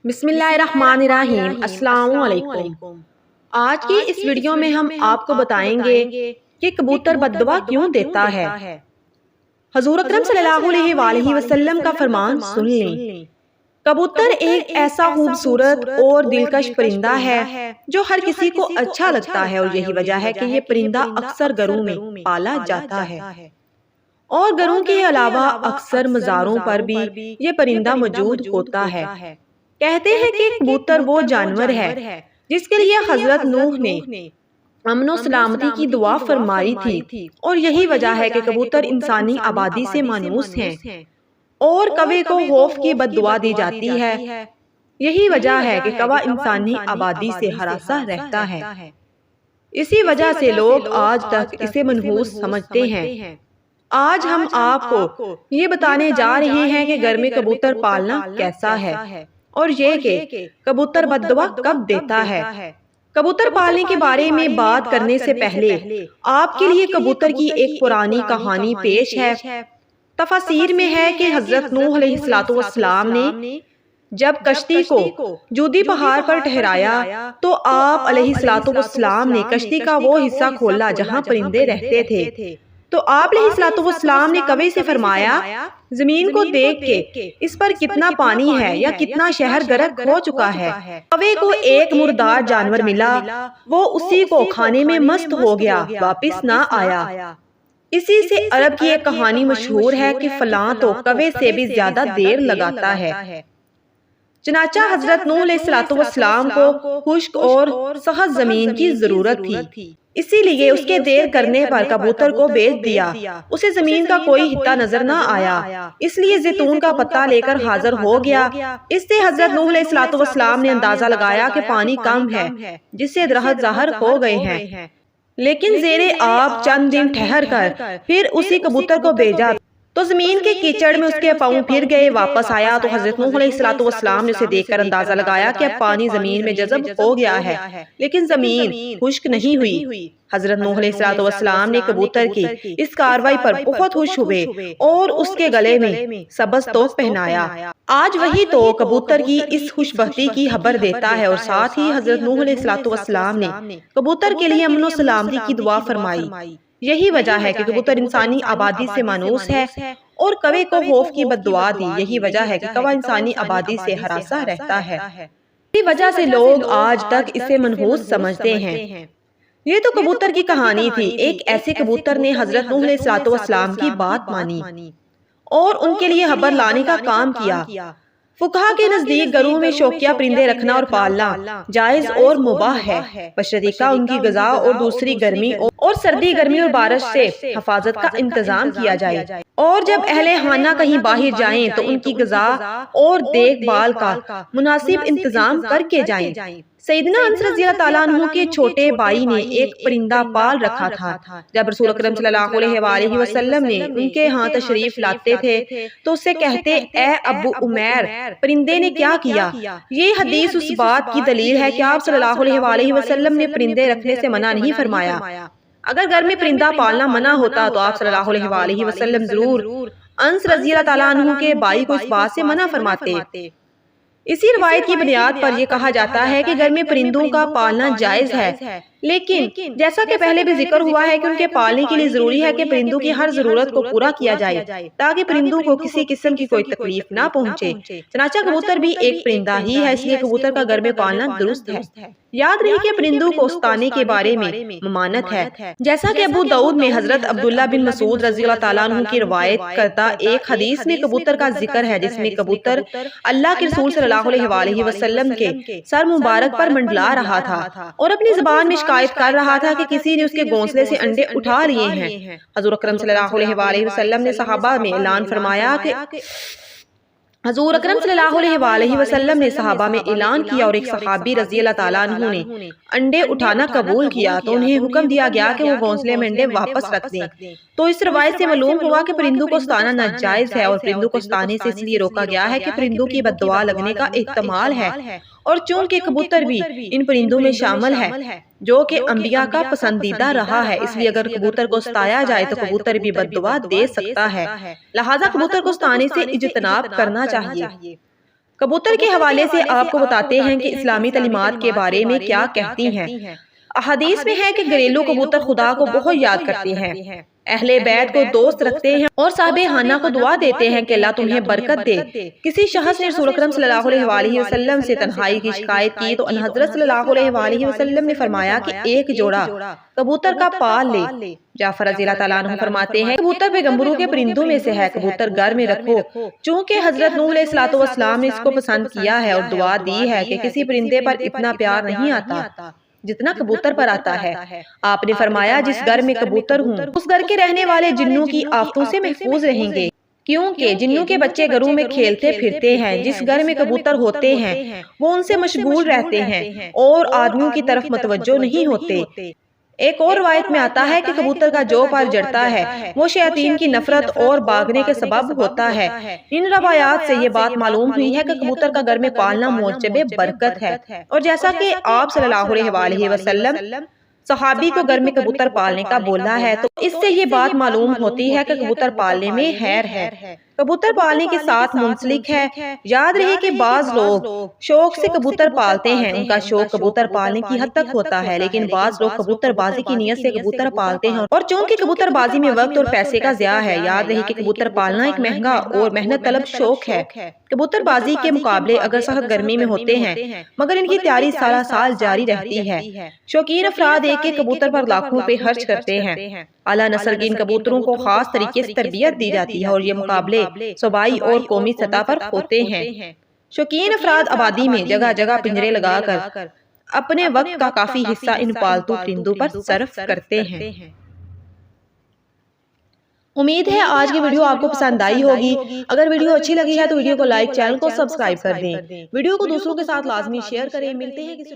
بسم اللہ الرحمن الرحیم۔ السلام علیکم۔ آج کی اس ویڈیو میں ہم آپ کو بتائیں گے کہ کبوتر بد دعا کیوں دیتا ہے۔ حضور اکرم صلی اللہ علیہ وآلہ وسلم کا فرمان سن لیں۔ کبوتر ایک ایسا خوبصورت اور دلکش پرندہ ہے جو ہر کسی کو اچھا لگتا ہے، اور یہی وجہ ہے کہ یہ پرندہ اکثر گھروں میں پالا جاتا ہے، اور گھروں کے علاوہ اکثر مزاروں پر بھی یہ پرندہ موجود ہوتا ہے۔ کہتے ہیں کہ کبوتر وہ جانور ہے جس کے لیے حضرت نوح نے امن و سلامتی کی دعا فرمائی تھی، اور یہی وجہ ہے کہ کبوتر انسانی آبادی سے مانوس ہیں اور کوے کو خوف کی بد دعا دی جاتی ہے۔ یہی وجہ ہے کہ کوا انسانی آبادی سے ہراساں رہتا ہے، اسی وجہ سے لوگ آج تک اسے منحوس سمجھتے ہیں۔ آج ہم آپ کو یہ بتانے جا رہے ہیں کہ گھر میں کبوتر پالنا کیسا ہے، اور یہ کہ کبوتر بد دعا کب دیتا ہے۔ کبوتر پالنے کے بارے میں بات کرنے سے پہلے آپ کے لیے کبوتر کی ایک پرانی کہانی پیش ہے۔ تفاسیر میں ہے کہ حضرت نوح علیہ السلام نے جب کشتی کو جودی پہاڑ پر ٹھہرایا تو آپ علیہ السلام نے کشتی کا وہ حصہ کھولا جہاں پرندے رہتے تھے، تو آپ علیہ السلام نے کوے سے فرمایا، زمین کو دیکھ کے اس پر کتنا پانی ہے یا کتنا شہر غرق ہو چکا ہے۔ کوے کو ایک مردار جانور ملا، وہ اسی کو کھانے میں مست ہو گیا، واپس نہ آیا۔ اسی سے عرب کی ایک کہانی مشہور ہے کہ فلاں تو کوے سے بھی زیادہ دیر لگاتا ہے۔ چنانچہ حضرت نوح علیہ السلام کو خشک اور سخت زمین کی ضرورت تھی، اسی لیے اس کے دیر کرنے پر کبوتر کو بھیج دیا۔ اسے زمین کا کوئی حصہ نظر نہ آیا، اس لیے زیتون کا پتا لے کر حاضر ہو گیا۔ اس سے حضرت نوح علیہ السلام نے اندازہ لگایا کہ پانی کم ہے، جس سے درخت ظاہر ہو گئے ہیں، لیکن زیر آب چند دن ٹھہر کر پھر اسی کبوتر کو بھیجا تو زمین کے کیچڑ میں اس کے پاؤں پھر گئے۔ واپس آیا تو حضرت نوح علیہ السلام نے اسے دیکھ کر اندازہ لگایا کہ اب پانی زمین میں جذب ہو گیا ہے، لیکن زمین خشک نہیں ہوئی۔ حضرت نوح علیہ السلام نے کبوتر کی اس کارروائی پر بہت خوش ہوئے اور اس کے گلے میں سبز توق پہنایا۔ آج وہی تو کبوتر کی اس خوش بختی کی خبر دیتا ہے، اور ساتھ ہی حضرت نوح علیہ السلام نے کبوتر کے لیے امن و سلامتی کی دعا فرمائی۔ یہی وجہ ہے کہ کبوتر انسانی آبادی سے مانوس ہے اور کوے کو خوف کی بد دعا دی۔ یہی وجہ ہے کہ کوا انسانی آبادی سے ہراساں رہتا ہے، اسی وجہ سے لوگ آج تک اسے منحوس سمجھتے ہیں۔ یہ تو کبوتر کی کہانی تھی۔ ایک ایسے کبوتر نے حضرت نوح علیہ السلام کی بات مانی اور ان کے لیے خبر لانے کا کام کیا۔ فقہا کے نزدیک گھروں میں شوقیہ پرندے رکھنا اور پالنا جائز اور مباح ہے، بشرطیکہ ان کی غذا اور دوسری گرمی اور سردی گرمی اور بارش سے حفاظت کا انتظام کیا جائے، اور جب اہل خانہ کہیں باہر جائیں تو ان کی غذا اور دیکھ بھال کا مناسب انتظام کر کے جائیں۔ سیدنا انس رضی اللہ تعالیٰ عنہ کے چھوٹے بھائی نے ایک پرندہ پال رکھا تھا۔ جب رسول اکرم صلی اللہ علیہ وآلہ وسلم نے ان کے ہاں تشریف لاتے تھے تو اسے کہتے، اے ابو عمیر، پرندے نے کیا کیا؟ یہ حدیث اس بات کی دلیل ہے کہ آپ صلی اللہ علیہ وآلہ وسلم نے پرندے رکھنے سے منع نہیں فرمایا۔ اگر گھر میں پرندہ پالنا منع ہوتا تو آپ صلی اللہ علیہ وآلہ وسلم ضرور انس رضی اللہ تعالیٰ عنہ کے بھائی کو اس بات سے منع فرماتے۔ اسی روایت کی بنیاد پر یہ کہا جاتا ہے کہ گھر میں پرندوں کا پالنا جائز ہے، لیکن جیسا کہ پہلے بھی ذکر ہوا ہے کہ ان کے پالنے کے لیے ضروری ہے کہ پرندوں کی ہر ضرورت کو پورا کیا جائے تاکہ پرندوں کو کسی قسم کی کوئی تکلیف نہ پہنچے۔ چنانچہ کبوتر بھی ایک پرندہ ہی ہے، اس لیے کبوتر کا گھر میں پالنا درست ہے۔ یاد رہے کہ پرندوں کو استانے کے بارے میں ممانت ہے، جیسا کہ ابو داؤد میں حضرت عبداللہ بن مسعود رضی اللہ تعالیٰ عنہ کی روایت کرتا ایک حدیث میں کبوتر کا ذکر ہے، جس میں کبوتر اللہ کے رسول صلی اللہ علیہ وآلہ وسلم کے سر مبارک پر منڈلا رہا تھا اور اپنی زبان میں شکایت کر رہا تھا کہ کسی نے اس کے گھونسلے سے انڈے اٹھا لیے ہیں۔ حضور اکرم صلی اللہ علیہ وآلہ وسلم نے صحابہ میں اعلان فرمایا کہ حضور اکرم صلی اللہ علیہ وآلہ وسلم نے صحابہ میں اعلان کیا اور ایک صحابی رضی اللہ تعالیٰ عنہ نے انڈے اٹھانا قبول کیا تو انہیں حکم دیا گیا کہ وہ گھونسلے میں انڈے واپس رکھ دیں۔ تو اس روایت سے معلوم ہوا کہ پرندوں کو استانا ناجائز ہے، اور پرندوں کو استانے سے اس لیے روکا گیا ہے کہ پرندوں کی بد دعا لگنے کا احتمال ہے، اور چونکہ کبوتر بھی ان پرندوں میں شامل ہے جو کہ انبیاء کا پسندیدہ رہا ہے، اس لیے اگر کبوتر کو ستایا جائے تو کبوتر بھی بد دعا دے سکتا ہے، لہٰذا کبوتر کو ستانے سے اجتناب کرنا چاہیے۔ کبوتر کے حوالے سے آپ کو بتاتے ہیں کہ اسلامی تعلیمات کے بارے میں کیا کہتی ہیں۔ احادیث میں ہے کہ گھریلو کبوتر خدا کو بہت یاد کرتے ہیں، اہل بیت کو دوست رکھتے ہیں اور صاحب خانہ کو دعا دیتے ہیں کہ اللہ تمہیں برکت دے۔ کسی شخص نے رسول اکرم صلی اللہ علیہ وآلہ وسلم سے تنہائی کی شکایت کی تو حضرت صلی اللہ علیہ وآلہ وسلم نے فرمایا کہ ایک جوڑا کبوتر کا پال لے۔ جعفر رضی اللہ تعالیٰ عنہ فرماتے ہیں کبوتر پیغمبروں کے پرندوں میں سے ہے، کبوتر گھر میں رکھو، چونکہ حضرت نوح علیہ السلام نے اس کو پسند کیا ہے اور دعا دی ہے کہ کسی پرندے پر اتنا پیار نہیں آتا جتنا کبوتر پر آتا ہے۔ آپ نے فرمایا جس گھر میں کبوتر ہوں اس گھر کے رہنے والے جنوں کی آفتوں سے محفوظ رہیں گے، کیونکہ جنوں کے بچے گھروں میں کھیلتے پھرتے ہیں۔ جس گھر میں کبوتر ہوتے ہیں وہ ان سے مشغول رہتے ہیں اور آدمیوں کی طرف متوجہ نہیں ہوتے۔ ایک اور روایت میں آتا ہے کہ کبوتر کا جو پر جڑتا ہے وہ شیاطین کی نفرت اور بھاگنے کے سبب ہوتا ہے۔ ان روایات سے یہ بات معلوم ہوئی ہے کہ کبوتر کا گھر میں پالنا موجب برکت ہے، اور جیسا کہ آپ صلی اللہ علیہ وآلہ وسلم صحابی کو گھر میں کبوتر پالنے کا بولا ہے، تو اس سے یہ بات معلوم ہوتی ہے کہ کبوتر پالنے میں خیر ہے، کبوتر پالنے کے ساتھ منسلک ہے۔ یاد رہے کہ بعض لوگ شوق سے کبوتر پالتے ہیں، ان کا شوق کبوتر پالنے کی حد تک ہوتا ہے، لیکن بعض لوگ کبوتر بازی کی نیت سے کبوتر پالتے ہیں، اور چونکہ کبوتر بازی میں وقت اور پیسے کا ضیاع ہے۔ یاد رہے کہ کبوتر پالنا ایک مہنگا اور محنت طلب شوق ہے۔ کبوتر بازی کے مقابلے اگر سخت گرمی میں ہوتے ہیں مگر ان کی تیاری سارا سال جاری رہتی ہے۔ شوقین افراد ایک ایک کبوتر پر لاکھوں روپے خرچ کرتے ہیں۔ اعلیٰ نسل کے ان کبوتروں کو خاص طریقے سے تربیت دی جاتی ہے اور یہ مقابلے صوبائی اور قومی سطح پر ہوتے ہیں۔ شوقین افراد آبادی میں جگہ جگہ پنجرے لگا کر اپنے وقت کا کافی حصہ ان پالتو پرندوں پر صرف کرتے ہیں۔ امید ہے آج کی ویڈیو آپ کو پسند آئی ہوگی۔ اگر ویڈیو اچھی لگی ہے تو ویڈیو کو لائک، چینل کو سبسکرائب کر دیں، ویڈیو کو دوسروں کے ساتھ لازمی شیئر کریں۔ ملتے ہیں کسی